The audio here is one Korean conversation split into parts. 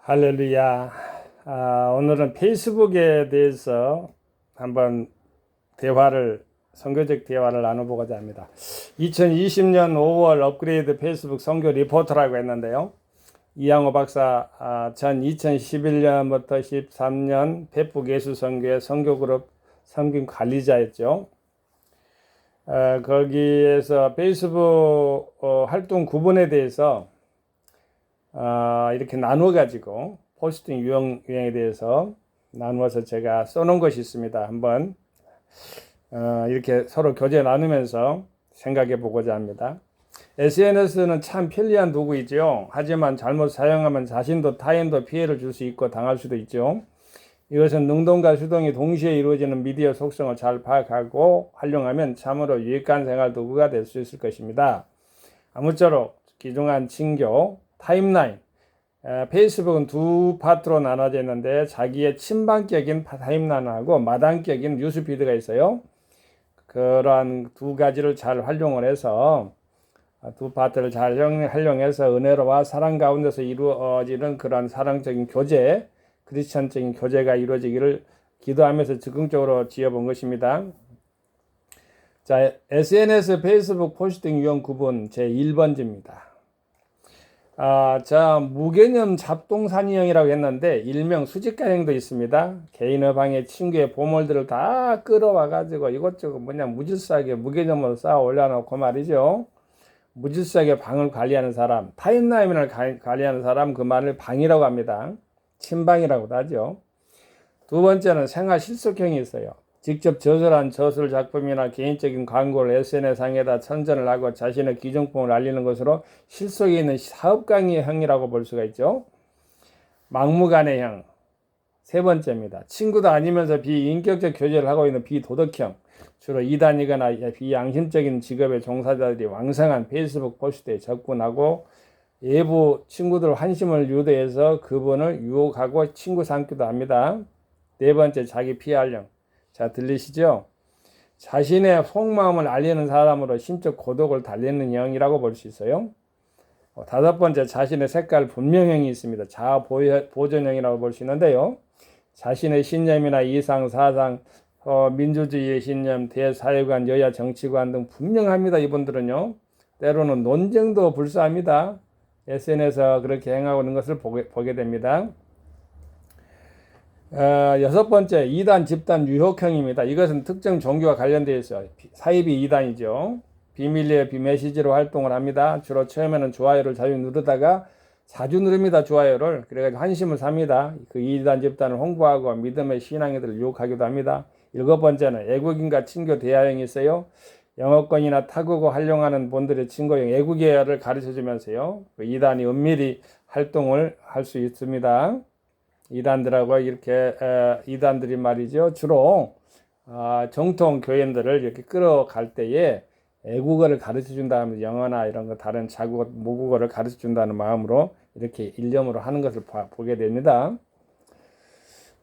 할렐루야. 오늘은 페이스북에 대해서 한번 선교적 대화를 나눠보고자 합니다. 2020년 5월 업그레이드 페이스북 선교 리포터라고 했는데요. 이양호 박사, 전 2011년부터 13년 페북 예수선교의 선교그룹 섬김 관리자였죠. 거기에서 페이스북 활동 구분에 대해서 이렇게 나누어가지고 포스팅 유형에 대해서 나누어서 제가 써놓은 것이 있습니다. 한번 이렇게 서로 교제 나누면서 생각해 보고자 합니다. SNS는 참 편리한 도구이죠. 하지만 잘못 사용하면 자신도 타인도 피해를 줄 수 있고 당할 수도 있죠. 이것은 능동과 수동이 동시에 이루어지는 미디어 속성을 잘 파악하고 활용하면 참으로 유익한 생활 도구가 될 수 있을 것입니다. 아무쪼록 귀중한 친교, 타임라인, 페이스북은 두 파트로 나눠져 있는데 자기의 친반격인 타임라인하고 마당격인 뉴스피드가 있어요. 그러한 두 가지를 잘 활용을 해서 두 파트를 잘 활용해서 은혜로와 사랑 가운데서 이루어지는 그러한 사랑적인 교제, 크리스천적인 교제가 이루어지기를 기도하면서 적극적으로 지어본 것입니다. 자, SNS 페이스북 포스팅 유형 구분 제1번지입니다. 무개념 잡동사니형이라고 했는데 일명 수직가형도 있습니다. 개인의 방에 친구의 보물들을 다 끌어와가지고 이것저것 무질서하게 무개념으로 쌓아 올려놓고 말이죠. 무질서하게 방을 관리하는 사람, 타임라인을 관리하는 사람, 그 말을 방이라고 합니다. 친방이라고도 하죠. 두 번째는 생활 실속형이 있어요. 직접 저술한 저술 작품이나 개인적인 광고를 SNS상에다 선전을 하고 자신의 기종품을 알리는 것으로 실속에 있는 사업강의형이라고 볼 수가 있죠. 막무가내형. 세 번째입니다. 친구도 아니면서 비인격적 교제를 하고 있는 비도덕형. 주로 이단이거나 비양심적인 직업의 종사자들이 왕성한 페이스북 포스트에 접근하고 외부 친구들 환심을 유도해서 그분을 유혹하고 친구 삼기도 합니다. 네 번째, 자기 PR형. 자, 들리시죠? 자신의 속마음을 알리는 사람으로 심적 고독을 달리는 형이라고 볼 수 있어요. 다섯 번째, 자신의 색깔 분명형이 있습니다. 자아 보존형이라고 볼 수 있는데요. 자신의 신념이나 이상, 사상, 민주주의의 신념, 대사회관, 여야 정치관 등 분명합니다. 이분들은요. 때로는 논쟁도 불사합니다. SNS에서 그렇게 행하고 있는 것을 보게 됩니다. 여섯 번째, 이단 집단 유혹형입니다. 이것은 특정 종교와 관련되어 있어요. 사이비 이단이죠. 비밀리에 비메시지로 활동을 합니다. 주로 처음에는 좋아요를 자주 누르다가 자주 누릅니다. 좋아요를. 그래가지고 환심을 삽니다. 그 이단 집단을 홍보하고 믿음의 신앙인들을 유혹하기도 합니다. 일곱 번째는 애국인과 친교 대화형이 있어요. 영어권이나 타국어 활용하는 분들의 친구형 애국계열을 가르쳐주면서요. 그 이단이 은밀히 활동을 할 수 있습니다. 이단들하고 이렇게 이단들이 말이죠. 주로 정통 교인들을 이렇게 끌어갈 때에 애국어를 가르쳐 준다면 영어나 이런 거 다른 자국어, 모국어를 가르쳐 준다는 마음으로 이렇게 일념으로 하는 것을 보게 됩니다.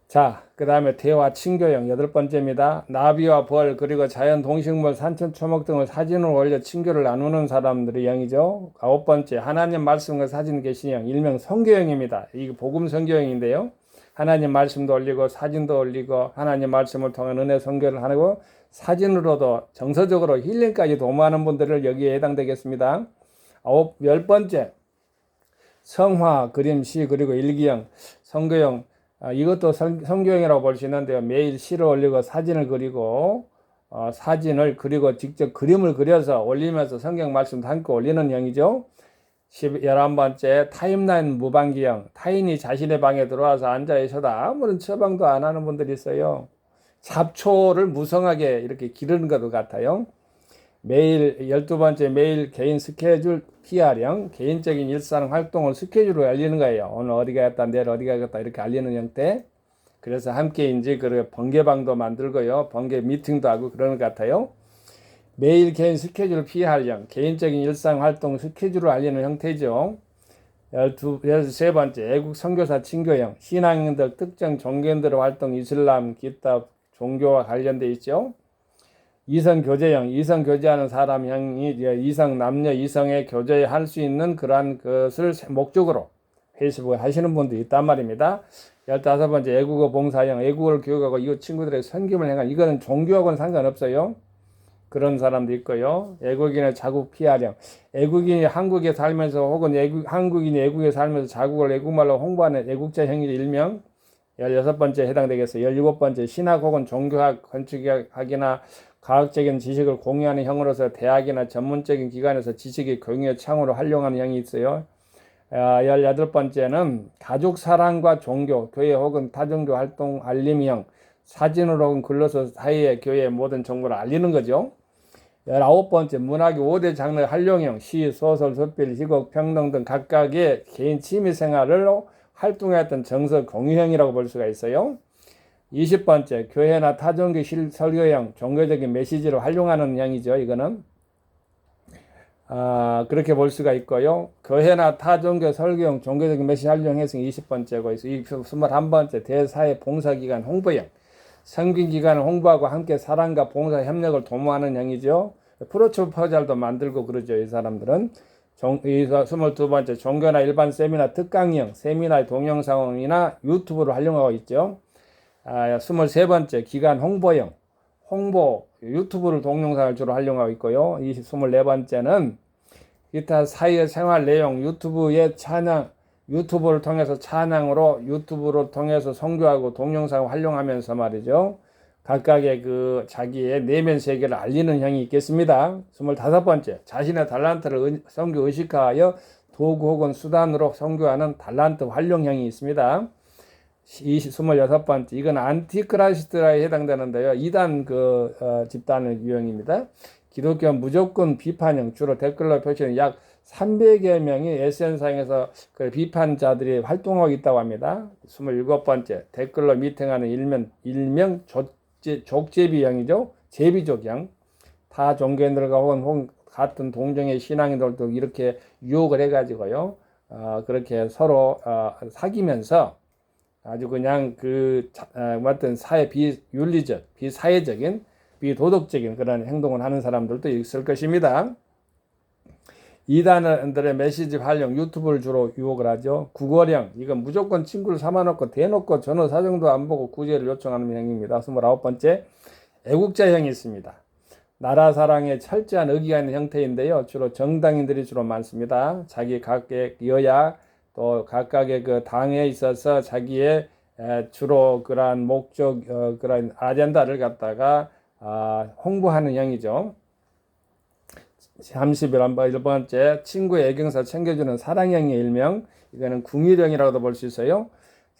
자, 그 다음에 대화 친교형 여덟 번째입니다. 나비와 벌 그리고 자연 동식물 산천 초목 등을 사진으로 올려 친교를 나누는 사람들의 형이죠. 아홉 번째, 하나님 말씀과 사진 게시형 일명 선교형입니다. 이게 복음 선교형인데요. 하나님 말씀도 올리고 사진도 올리고 하나님 말씀을 통한 은혜 선교를 하고 사진으로도 정서적으로 힐링까지 도모하는 분들을 여기에 해당되겠습니다. 열 번째, 성화, 그림, 시 그리고 일기형, 선교형 이것도 선교형이라고 볼 수 있는데요. 매일 시를 올리고 사진을 그리고 직접 그림을 그려서 올리면서 성경 말씀도 함께 올리는 형이죠. 11번째, 타임라인 무방기형. 타인이 자신의 방에 들어와서 앉아 있어도 아무런 처방도 안 하는 분들이 있어요. 잡초를 무성하게 이렇게 기르는 것 같아요. 매일 12번째, 매일 개인 스케줄 PR형, 개인적인 일상 활동을 스케줄로 알리는 거예요. 오늘 어디 가겠다, 내일 어디 가겠다 이렇게 알리는 형태. 그래서 함께 이제 번개방도 만들고요. 번개 미팅도 하고 그러는 것 같아요. 매일 개인 스케줄 PR형, 개인적인 일상 활동 스케줄을 알리는 형태죠. 13번째, 애국 선교사 친교형, 신앙인들 특정 종교인들의 활동, 이슬람, 기타 종교와 관련돼 있죠. 이성 교제형, 이성 교제하는 사람형이 이성 남녀 이성의 교제할 수 있는 그러한 것을 목적으로 페이스북 하시는 분도 있단 말입니다. 15번째 애국어 봉사형, 애국어를 교육하고 이 친구들의 선김을 행한, 이거는 종교하고는 상관없어요. 그런 사람도 있고요. 애국인의 자국 피하령, 애국인이 한국에 살면서 혹은 한국인이 애국에 살면서 자국을 애국말로 홍보하는 애국자 행위의 일명. 16번째 해당되겠어요. 17번째 신학 혹은 종교학, 건축학이나 과학적인 지식을 공유하는 형으로서 대학이나 전문적인 기관에서 지식의 공유의 창으로 활용하는 형이 있어요. 18번째는 가족 사랑과 종교, 교회 혹은 타종교 활동 알림형, 사진으로 혹은 글로서 사회의 교회의 모든 정보를 알리는 거죠. 19번째 문학의 5대 장르 활용형, 시, 소설, 소필, 희곡, 평등 등 각각의 개인 취미 생활로 활동했던 정서 공유형이라고 볼 수가 있어요. 20번째 교회나 타종교 설교형, 종교적인 메시지를 활용하는 형이죠. 이거는 그렇게 볼 수가 있고요. 교회나 타종교 설교형, 종교적인 메시지 활용해서 20번째고 21번째 대사회 봉사기관 홍보형, 성균기관을 홍보하고 함께 사랑과 봉사 협력을 도모하는 형이죠. 프로포잘도 만들고 그러죠. 이 사람들은. 22번째 종교나 일반 세미나 특강형, 세미나의 동영상이나 유튜브를 활용하고 있죠. 23번째 기관 홍보형, 홍보 유튜브를 동영상을 주로 활용하고 있고요. 24번째는 기타 사회 생활 내용 유튜브의 찬양, 유튜브를 통해서 찬양으로 유튜브를 통해서 선교하고 동영상을 활용하면서 말이죠. 각각의 그 자기의 내면 세계를 알리는 형이 있겠습니다. 25번째 자신의 달란트를 선교 의식화하여 도구 혹은 수단으로 선교하는 달란트 활용형이 있습니다. 26번째 이건 안티크라이스트라에 해당되는데요. 2단 집단의 유형입니다. 기독교 무조건 비판형, 주로 댓글로 표시는 약 300여 명이 SNS상에서 그 비판자들이 활동하고 있다고 합니다. 27번째 댓글로 미팅하는 일명 족제비형이죠. 제비족형. 타 종교인들과 혹은 같은 동정의 신앙인들도 이렇게 유혹을 해가지고요. 그렇게 서로 사귀면서 아주 그냥 어떤 사회 비윤리적, 비사회적인, 비도덕적인 그런 행동을 하는 사람들도 있을 것입니다. 이단들의 메시지 활용, 유튜브를 주로 유혹을 하죠. 구걸형, 이건 무조건 친구를 삼아놓고 대놓고 전후 사정도 안 보고 구제를 요청하는 형입니다. 29번째 애국자형이 있습니다. 나라 사랑에 철저한 의기가 있는 형태인데요. 주로 정당인들이 주로 많습니다. 자기 각계 여야 또 각각의 그 당에 있어서 자기의 주로 그러한 목적, 그러한 아젠다를 갖다가 홍보하는 형이죠. 31번째 친구의 애경사 챙겨주는 사랑형의 일명, 이거는 궁일형이라고도 볼 수 있어요.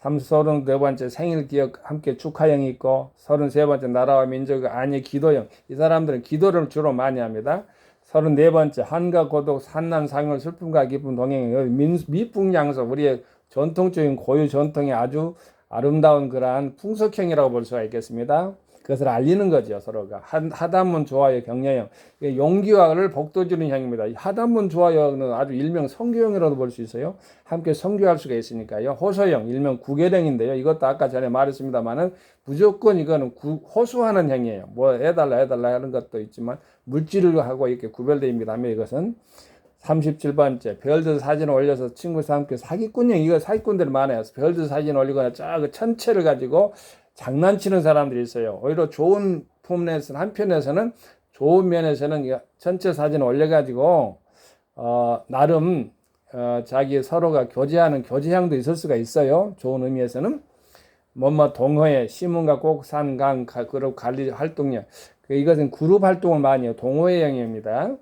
32번째 생일 기억 함께 축하형이 있고, 33번째 나라와 민족의 안위 기도형, 이 사람들은 기도를 주로 많이 합니다. 34번째 한가 고독 산난 상열 슬픔과 기쁨 동행, 미풍양속, 우리의 전통적인 고유 전통의 아주 아름다운 그러한 풍속형이라고 볼 수가 있겠습니다. 그것을 알리는 거죠. 서로가. 하단문 좋아요 격려형, 용기와를 복도주는 형입니다. 하단문 좋아요는 아주 일명 선교형이라도 볼 수 있어요. 함께 선교할 수가 있으니까요. 호소형, 일명 구계령인데요. 이것도 아까 전에 말했습니다만은 무조건 이거는 호소하는 형이에요. 뭐 해달라 하는 것도 있지만 물질을 하고 이렇게 구별됩니다. 이것은 37번째 별들 사진을 올려서 친구와 함께 사기꾼형, 이거 사기꾼들이 많아요. 별들 사진 올리거나 그 천체를 가지고 장난치는 사람들이 있어요. 오히려 좋은 품에서는, 한편에서는 좋은 면에서는 전체 사진을 올려가지고 나름 자기 서로가 교제하는 교제향도 있을 수가 있어요. 좋은 의미에서는 동호회, 시민과 꼭산, 강, 그룹 관리 활동형, 이것은 그룹 활동을 많이 해요. 동호회형입니다.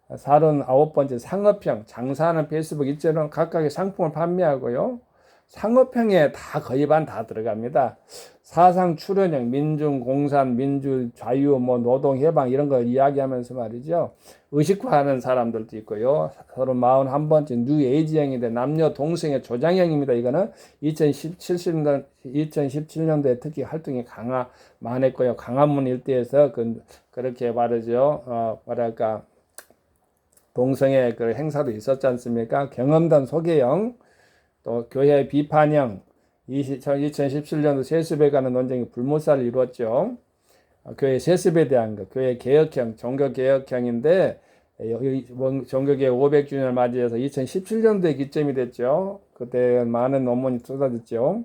39번째 상업형, 장사하는 페이스북 일제는 각각의 상품을 판매하고요. 상업형에 거의 반 다 들어갑니다. 사상 출현형, 민중, 공산, 민주, 자유, 노동, 해방 이런 거 이야기하면서 말이죠. 의식화하는 사람들도 있고요. 41번째 뉴에이지형인데 남녀 동성애 조장형입니다. 이거는 2017년도에 특히 활동이 강화했고요. 강화문 일대에서 그렇게 말이죠. 동성애 그 행사도 있었지 않습니까? 경험담 소개형, 또 교회 비판형, 2017년도 세습에 관한 논쟁이 불모살을 이루었죠. 교회 세습에 대한 거, 교회 개혁형, 종교 개혁형인데 종교개혁 500주년을 맞이해서 2017년도에 기점이 됐죠. 그때 많은 논문이 쏟아졌죠.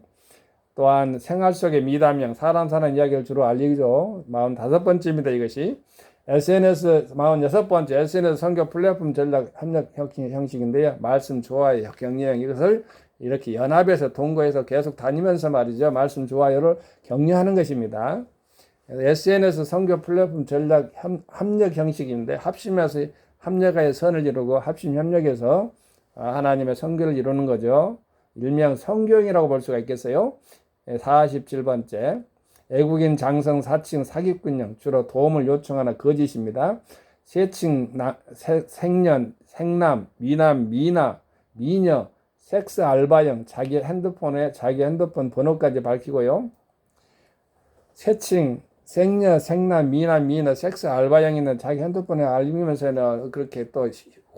또한 생활 속의 미담형, 사람 사는 이야기를 주로 알리죠. 45번째입니다. 이것이 SNS 46번째 SNS 선교 플랫폼 전략 협력 형식인데요. 말씀, 좋아요, 격려형 이것을 이렇게 연합해서 동거해서 계속 다니면서 말이죠. 말씀, 좋아요를 격려하는 것입니다. SNS 선교 플랫폼 전략 협력 형식인데 합심해서 합력하여 선을 이루고 합심 협력해서 하나님의 선교를 이루는 거죠. 일명 성교형이라고 볼 수가 있겠어요. 47번째 애국인 장성 사칭 사기꾼형 주로 도움을 요청하는 거짓입니다. 세칭 생년 생남 미남 미나 미녀 섹스 알바형 자기 핸드폰 번호까지 밝히고요. 세칭 생녀 생남 미남 미녀 섹스 알바형 있는 자기 핸드폰에 알리면서는 그렇게 또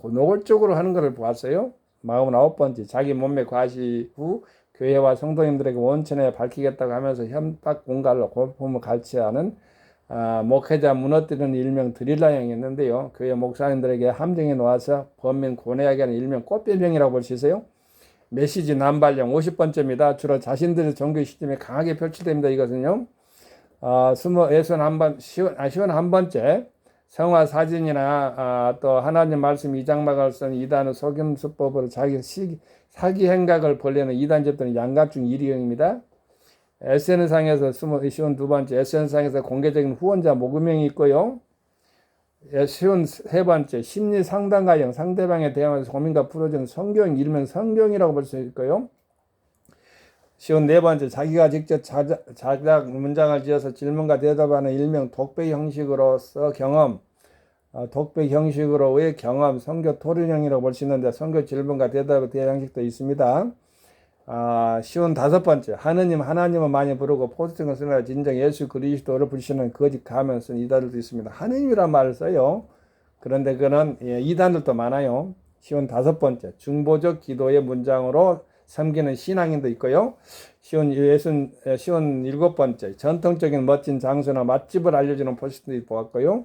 노골적으로 하는 것을 보았어요. 49번째 자기 몸매 과시 후 교회와 성도님들에게 원천에 밝히겠다고 하면서 협박 공갈로 고품을 갈취하는 목회자 무너뜨리는 일명 드릴라형이었는데요. 교회 목사님들에게 함정에 놓아서 범민 고뇌하게 하는 일명 꽃뱀형이라고 볼 수 있어요. 메시지 남발형 50번째입니다. 주로 자신들의 종교 시스템에 강하게 표출됩니다. 이것은요. 51번째 성화 사진이나 또 하나님 말씀 이장막을 쓴 이단의 속임수법으로 자기 사기 행각을 벌리는 이단 집단은 양갑 중 1위형입니다. SNS상에서 52번째 SNS상에서 공개적인 후원자 모금형이 있고요. 53번째 심리 상담가형 상대방에 대항해서 고민과 풀어주는 성경 일명 성경이라고 볼 수 있고요. 54번째 자기가 직접 자작 문장을 지어서 질문과 대답하는 일명 독백 형식으로서 독백 형식으로의 경험, 선교 토론형이라고 볼 수 있는데 선교 질문과 대답의 대형식도 있습니다. 55번째 하나님을 많이 부르고 포스팅을 쓰며 진정 예수 그리스도를 부르시는 거짓 가면 쓴 이단들도 있습니다. 하느님이란 말을 써요. 그런데 그는 이단들도 많아요. 55번째 중보적 기도의 문장으로 섬기는 신앙인도 있고요. 57번째 전통적인 멋진 장소나 맛집을 알려주는 포스팅도 보았고요.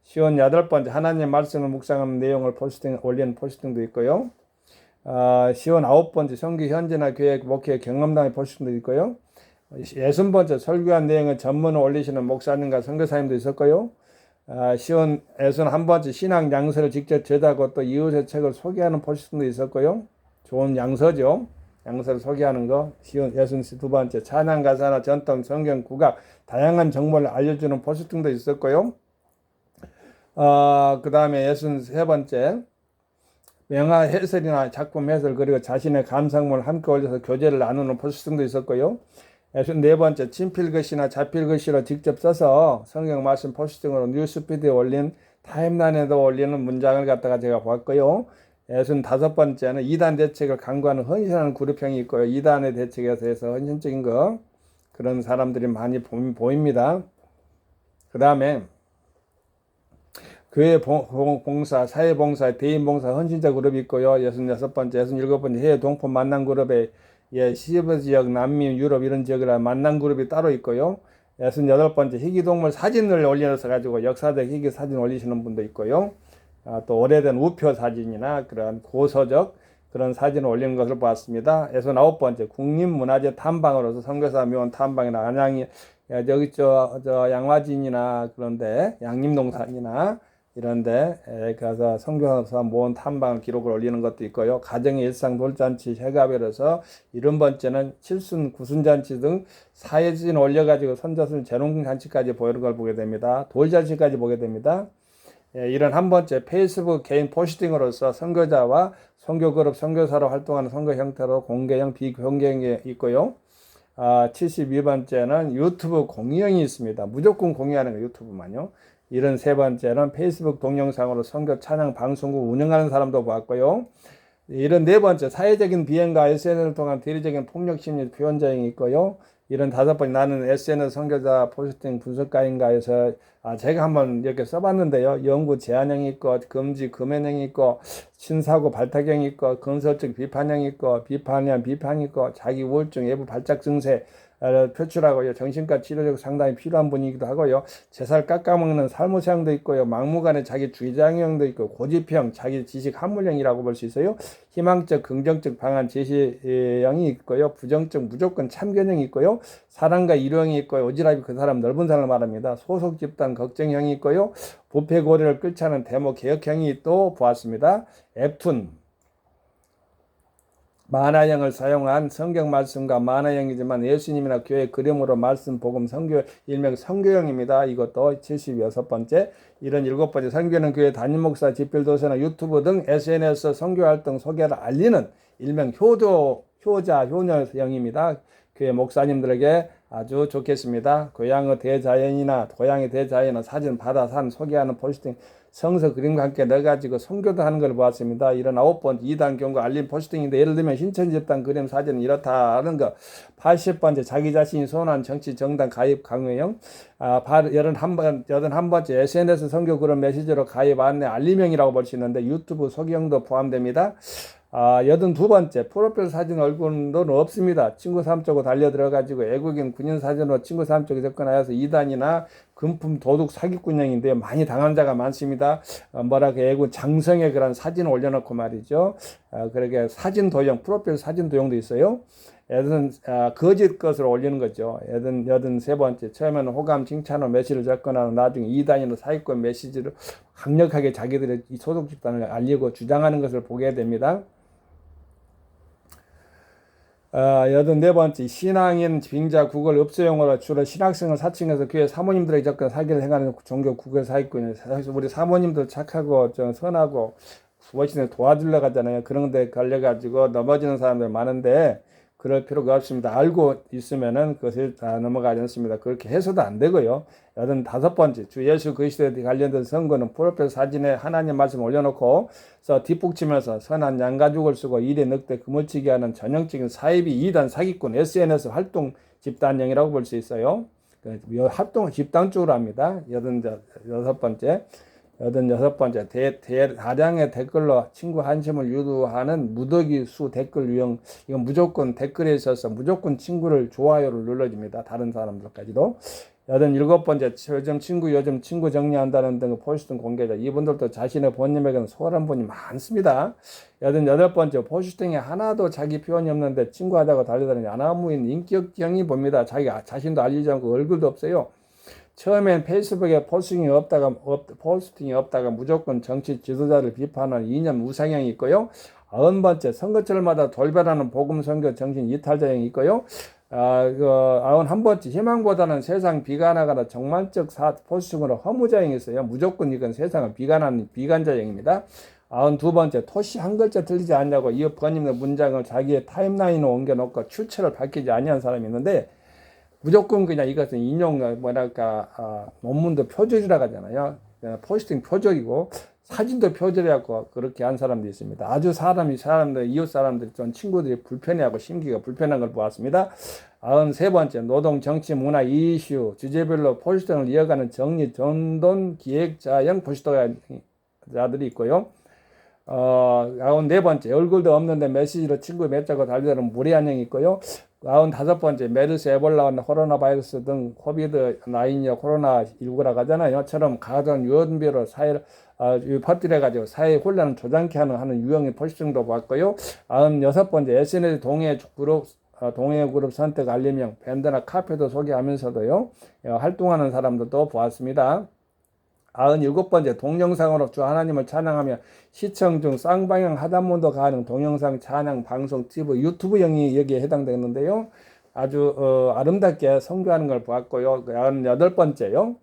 58번째 하나님 말씀을 묵상하는 내용을 올리는 포스팅도 있고요. 59번째 선교 현지나 교회 목회 경험담의 포스팅도 있고요. 60번째 설교한 내용을 전문을 올리시는 목사님과 선교사님도 있었고요. 61번째 신앙 양서를 직접 제작하고 또 이웃의 책을 소개하는 포스팅도 있었고요. 좋은 양서죠. 양서를 소개하는 거. 62번째 찬양 가사나 전통 성경 국악 다양한 정보를 알려주는 포스팅도 있었고요. 그 다음에 63번째 명화 해설이나 작품 해설 그리고 자신의 감상문을 함께 올려서 교제를 나누는 포스팅도 있었고요. 64번째 친필글씨나 자필글씨로 직접 써서 성경 말씀 포스팅으로 뉴스피드에 올린 타임라인에도 올리는 문장을 갖다가 제가 보았고요. 65번째는 이단 대책을 강구하는 헌신하는 그룹형이 있고요. 이단의 대책에 대해서 헌신적인 거 그런 사람들이 많이 보입니다. 그 다음에 교회 봉사, 사회봉사, 대인봉사, 헌신자 그룹이 있고요. 66번째, 67번째 해외 동포 만남 그룹에 시베리아 지역, 남미, 유럽 이런 지역이라 만남 그룹이 따로 있고요. 68번째 희귀동물 사진을 올려서 가지고 역사적 희귀 사진 올리시는 분도 있고요. 또 오래된 우표 사진이나 그런 고서적 그런 사진을 올리는 것을 보았습니다. 69번째 국립문화재 탐방으로서 선교사 묘원 탐방이나 안양이 여기 양화진이나 그런데 양림동산이나 이런데 가서 선교사 묘원 탐방 기록을 올리는 것도 있고요. 가정의 일상 돌잔치 회가별에서 70번째는 칠순 구순잔치 등 사회진 올려가지고 선자순 재롱잔치까지 보이는 걸 보게 됩니다. 돌잔치까지 보게 됩니다. 이런 한 번째 페이스북 개인 포스팅으로서 선교자와 선교그룹 선교사로 활동하는 선교 형태로 공개형 비공개형이 있고요. 72번째는 유튜브 공유형이 있습니다. 무조건 공유하는 거 유튜브만요. 이런 세 번째는 페이스북 동영상으로 선교 찬양 방송국 운영하는 사람도 봤고요. 이런 네 번째 사회적인 비행과 SNS를 통한 대리적인 폭력 심리 표현자형이 있고요. 이런 다섯 번째 나는 SNS 선교자 포스팅 분석가인가 해서 제가 한번 이렇게 써봤는데요. 영구 제한형이 있고, 금지 금연형이 있고, 신사고 발탁형이 있고, 건설적 비판형이 있고, 비판형 비판이 있고, 자기 우울증, 외부 발작 증세, 표출하고요. 정신과 치료적 상당히 필요한 분이기도 하고요. 제살 깎아먹는 살모사형도 있고요. 막무가내 자기 주의장형도 있고, 고집형, 자기 지식 함물형이라고 볼 수 있어요. 희망적, 긍정적 방안 제시형이 있고요. 부정적, 무조건 참견형이 있고요. 사랑과 일용이 있고요. 오지랖이 그 사람 넓은 사람을 말합니다. 소속 집단 걱정형이 있고요. 부패 고리를 끓지 않은 대모 개혁형이 또 보았습니다. 앱툰 만화형을 사용한 성경 말씀과 만화형이지만 예수님이나 교회 그림으로 말씀 복음 성교 일명 성교형입니다. 이것도 76번째. 이런 7번째 선교는 교회 담임 목사 집필 도서나 유튜브 등 SNS 선교 활동 소개를 알리는 일명 효자 효녀형입니다. 교회 목사님들에게 아주 좋겠습니다. 고향의 대자연이나 사진 바다 산 소개하는 포스팅 성서 그림과 함께 넣어가지고 선교도 하는 걸 보았습니다. 이런 9번째 2단 경고 알림 포스팅인데 예를 들면 신천 집단 그림 사진 이렇다 하는 거. 80번째 자기 자신이 소원한 정치 정당 가입 강요형. 81번째 SNS 선교 그룹 메시지로 가입 안내 알림형이라고 볼 수 있는데 유튜브 소개형도 포함됩니다. 82번째 프로필 사진 얼굴도 없습니다. 친구 삼 쪽으로 달려 들어가지고 애국인 군인 사진으로 친구 삼 쪽에 접근하여서 이단이나 금품 도둑 사기꾼형인데요. 많이 당한 자가 많습니다. 애국 장성의 그런 사진을 올려놓고 말이죠. 그러게 사진 도용, 프로필 사진 도용도 있어요. 거짓 것을 올리는 거죠. 83번째 처음에는 호감 칭찬으로 메시지를 접근하고 나중에 이단이나 사기꾼 메시지를 강력하게 자기들의 소속 집단을 알리고 주장하는 것을 보게 됩니다. 84번째 신앙인 빙자 구걸 읍소용어로 주로 신학생을 사칭해서 교회 사모님들에게 접근 사기를 행하는 종교 구걸 사기꾼이에요. 사실 우리 사모님들 착하고 좀 선하고 무엇이든 도와주려고 하잖아요. 그런 데 걸려가지고 넘어지는 사람들 많은데 그럴 필요가 없습니다. 알고 있으면은 그것을 다 넘어가지 않습니다. 그렇게 해서도 안 되고요. 85번째 주 예수 그리스도에 관련된 선거는 프로필 사진에 하나님 말씀 올려놓고 뒷북치면서 선한 양가죽을 쓰고 일에 늑대 그물치게 하는 전형적인 사이비 2단 사기꾼 SNS 활동 집단형이라고 볼 수 있어요. 활동 집단적으로 합니다. 86번째 다량의 댓글로 친구 한심을 유도하는 무더기 수 댓글 유형. 이건 무조건 댓글에 있어서 무조건 친구를 좋아요를 눌러줍니다. 다른 사람들까지도. 87번째 요즘 친구 정리한다는 등 포스팅 공개자. 이분들도 자신의 본인에게는 소홀한 분이 많습니다. 88번째 포스팅에 하나도 자기 표현이 없는데 친구하자고 달려다니는 아나무인 인격형이 봅니다. 자신도 알리지 않고 얼굴도 없어요. 처음엔 페이스북에 포스팅이 없다가 무조건 정치 지도자를 비판하는 이념 우상형이 있고요. 90번째 선거철마다 돌변하는 복음 선교 정신 이탈자형이 있고요. 91번째 희망보다는 세상 비관하거나 정말적 포스팅으로 허무자형이 있어요. 무조건 이건 세상을 비관하는 비관자형입니다. 92번째 토시 한 글자 틀리지 않냐고 이어 번임의 문장을 자기의 타임라인으로 옮겨놓고 출처를 밝히지 아니한 사람이 있는데 무조건 그냥 이것은 논문도 표절이라고 하잖아요. 포스팅 표절이고 사진도 표절이라고 그렇게 한 사람도 있습니다. 아주 이웃 사람들이 좀 친구들이 불편해하고 심기가 불편한 걸 보았습니다. 93번째 노동 정치 문화 이슈 주제별로 포스팅을 이어가는 정리 전돈 기획자형 포스터자들이 있고요. 94번째 얼굴도 없는데 메시지로 친구 맺자고 달려드는 무례한 형이 있고요. 95번째 메르스 에볼라 코로나 바이러스 등 코비드-19 코로나19라고 하잖아요. 처럼 가전 유언비로 사회를 퍼뜨려가지고 사회 혼란을 조장케 하는 유형의 포스팅도 봤고요. 96번째 SNS 동해 그룹 선택 알림형 밴드나 카페도 소개하면서도요. 활동하는 사람들도 보았습니다. 97번째 동영상으로 주 하나님을 찬양하며 시청 중 쌍방향 하단문도 가능 동영상 찬양 방송 TV 유튜브형이 여기에 해당되는데요. 아주 아름답게 선교하는 걸 보았고요. 98번째요.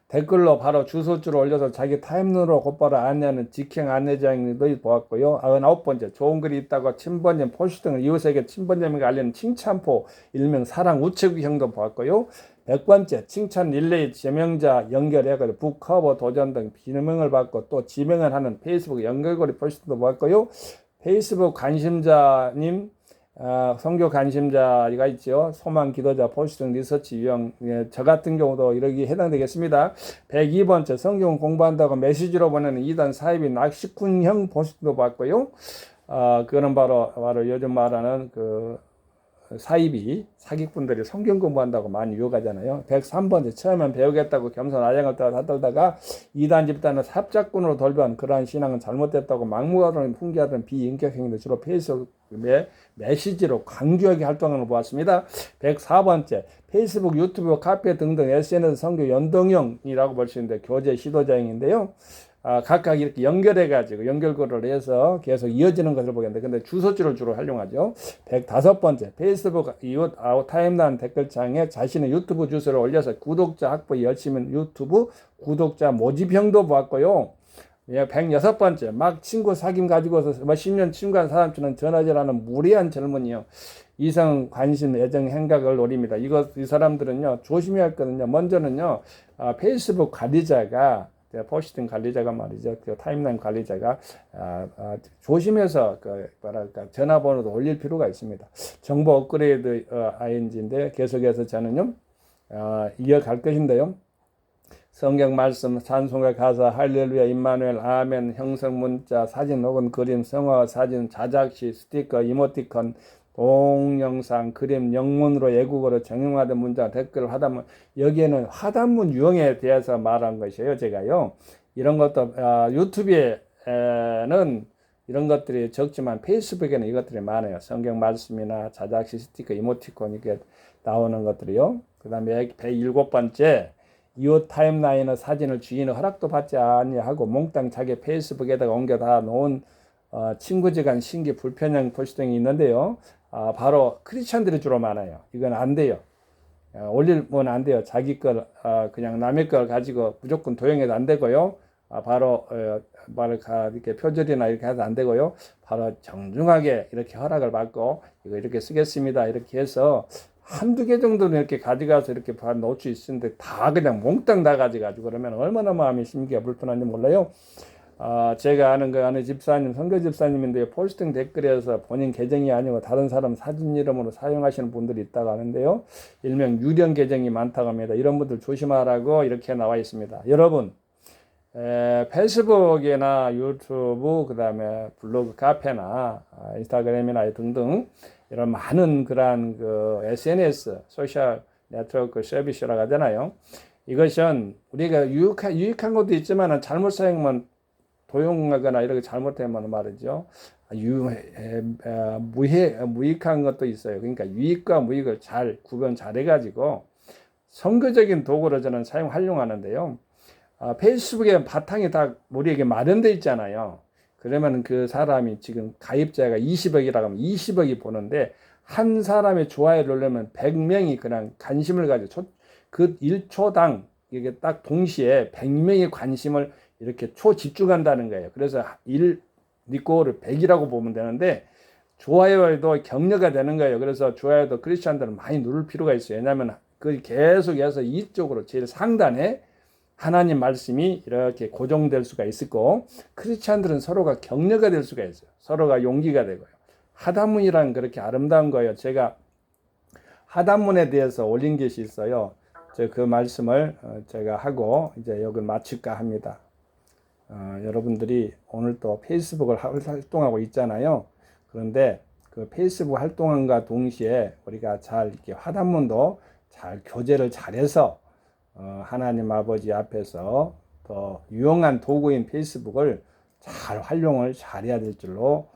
댓글로 바로 주소줄을 올려서 자기 타임으로 곧바로 안내하는 직행 안내자형도 보았고요. 99번째 좋은 글이 있다고 친번점 포스팅을 이웃에게 친번점을 알리는 칭찬포 일명 사랑 우체국형도 보았고요. 100번째 칭찬 릴레이 제명자 연결해가지고 북커버 도전 등 비명을 받고 또 지명을 하는 페이스북 연결고리 포스팅도 보았고요. 페이스북 관심자님 선교 관심자가 있죠. 소망 기도자 포스팅 리서치 유형. 예, 저 같은 경우도 이러기 해당되겠습니다. 102번째 성경 공부한다고 메시지로 보내는 이단 사입인 낚시꾼형 포스팅도 봤고요. 그거는 바로 요즘 말하는 그 사입이 사기꾼들이 성경 공부한다고 많이 유혹하잖아요. 103번째 처음엔 배우겠다고 겸손아양을 떠들다가 이단 집단은 삽작꾼으로 돌변 그러한 신앙은 잘못됐다고 막무가내로 풍기하던 비인격행위를 주로 페이스북에 메시지로 강조하게 활동하는 걸 보았습니다. 104번째 페이스북, 유튜브, 카페 등등 SNS 성교 연동형이라고 볼 수 있는데 교제 시도자형인데요. 각각 이렇게 연결해가지고 연결고를 해서 계속 이어지는 것을 보겠는데, 근데 주소지를 주로 활용하죠. 105번째, 페이스북 이웃 타임라인 댓글창에 자신의 유튜브 주소를 올려서 구독자 확보 열심히 유튜브 구독자 모집형도 보았고요. 106번째, 막 친구 사귐 가지고서 10년 친구한 사람처럼 전화질하는 무례한 젊은이요. 이성 관심 애정 행각을 노립니다. 이 사람들은요 조심해야 할거든요. 먼저는요 페이스북 관리자가 포스팅 관리자가 말이죠. 그 타임라인 관리자가 조심해서 전화번호도 올릴 필요가 있습니다. 정보 업그레이드 ING인데 계속해서 저는요 이어갈 것인데요. 성경 말씀, 찬송가 가사, 할렐루야, 임마누엘, 아멘, 형성 문자, 사진 혹은 그림, 성화, 사진, 자작시, 스티커, 이모티콘, 동영상, 그림, 영문으로 애국어로 정형화된 문자, 댓글, 화단문. 여기에는 화단문 유형에 대해서 말한 것이에요. 제가요. 이런 것도 유튜브에는 이런 것들이 적지만 페이스북에는 이것들이 많아요. 성경 말씀이나 자작시, 스티커, 이모티콘 이게 나오는 것들이요. 그 다음에 107번째 이웃 타임라인의 사진을 주인의 허락도 받지 아니하고 몽땅 자기 페이스북에다가 옮겨 다 놓은 친구지간 신기 불편형 포스팅이 있는데요. 바로 크리스천들이 주로 많아요. 이건 안 돼요. 올리면 안 돼요. 자기 걸 그냥 남의 걸 가지고 무조건 도용해도 안 되고요. 바로 이렇게 표절이나 이렇게 해도 안 되고요. 바로 정중하게 이렇게 허락을 받고 이거 이렇게 쓰겠습니다. 이렇게 해서 한두 개 정도는 이렇게 가져가서 이렇게 놓을 수 있는데 다 그냥 몽땅 다 가져가지고 그러면 얼마나 마음이 심기가 불편한지 몰라요. 제가 아는 어느 집사님, 선교 집사님인데 포스팅 댓글에서 본인 계정이 아니고 다른 사람 사진 이름으로 사용하시는 분들이 있다고 하는데요. 일명 유령 계정이 많다고 합니다. 이런 분들 조심하라고 이렇게 나와 있습니다. 여러분, 페이스북이나 유튜브, 그 다음에 블로그, 카페나 인스타그램이나 등등 이런 많은 그러한 SNS, 소셜 네트워크 서비스라고 하잖아요. 이것은 우리가 유익한 것도 있지만 잘못 사용하면 도용하거나 이렇게 잘못하면 말이죠. 무익한 것도 있어요. 그러니까 유익과 무익을 잘 구분 잘 해가지고 선거적인 도구로 저는 활용하는데요. 페이스북에 바탕이 다 우리에게 마련되어 있잖아요. 그러면 그 사람이 지금 가입자가 20억이라고 하면 20억이 보는데 한 사람의 좋아요를 누르면 100명이 그냥 관심을 가지고 그 1초당 이게 딱 동시에 100명의 관심을 이렇게 초집중한다는 거예요. 그래서 1 니꼬를 100이라고 보면 되는데 좋아요에도 격려가 되는 거예요. 그래서 좋아요도 크리스찬들은 많이 누를 필요가 있어요. 왜냐하면 그 계속해서 이쪽으로 제일 상단에 하나님 말씀이 이렇게 고정될 수가 있고 크리스찬들은 서로가 격려가 될 수가 있어요. 서로가 용기가 되고요. 하단문이란 그렇게 아름다운 거예요. 제가 하단문에 대해서 올린 것이 있어요. 그 말씀을 제가 하고 이제 여기 마칠까 합니다. 여러분들이 오늘 또 페이스북을 활동하고 있잖아요. 그런데 그 페이스북 활동함과 동시에 우리가 잘 이렇게 하단문도 잘 교제를 잘해서 하나님 아버지 앞에서 더 유용한 도구인 페이스북을 잘 활용을 잘해야 될 줄로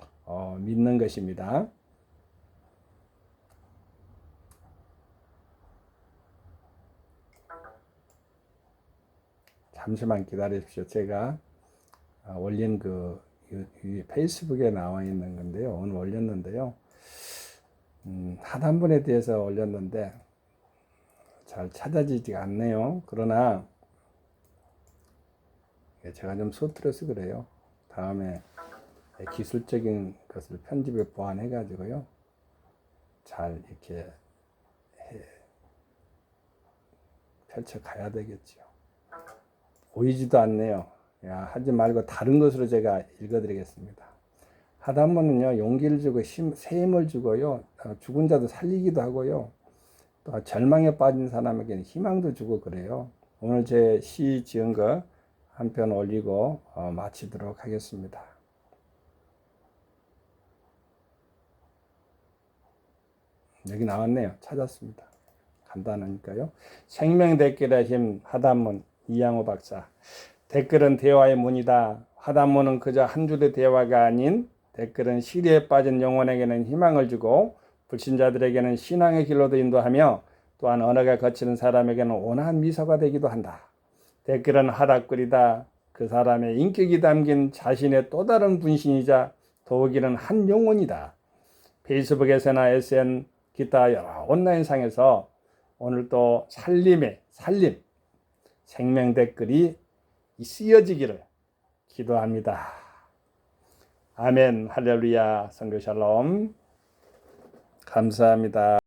믿는 것입니다. 잠시만 기다리십시오. 제가 올린 페이스북에 나와 있는 건데요. 오늘 올렸는데요. 하단문에 대해서 올렸는데 잘 찾아지지가 않네요. 그러나 제가 좀 스트레스 그래요. 다음에 기술적인 것을 편집에 보완해 가지고요. 잘 이렇게 펼쳐 가야 되겠죠. 보이지도 않네요. 하지 말고 다른 것으로 제가 읽어드리겠습니다. 하다못은요 용기를 주고 새 힘을 주고요 죽은 자도 살리기도 하고요 또 절망에 빠진 사람에게는 희망도 주고 그래요. 오늘 제 시 지은 거 한 편 올리고 마치도록 하겠습니다. 여기 나왔네요. 찾았습니다. 간단하니까요. 생명 댓글의 힘 하단문 이양호 박사. 댓글은 대화의 문이다. 하단문은 그저 한 줄의 대화가 아닌 댓글은 시리에 빠진 영혼에게는 희망을 주고 불신자들에게는 신앙의 길로도 인도하며 또한 언어가 거치는 사람에게는 온화한 미소가 되기도 한다. 댓글은 하닥거리다. 그 사람의 인격이 담긴 자신의 또 다른 분신이자 더욱이는 한 영혼이다. 페이스북에서나 SN 기타 여러 온라인상에서 오늘 또 살림, 생명 댓글이 쓰여지기를 기도합니다. 아멘, 할렐루야, 성교 샬롬. 감사합니다.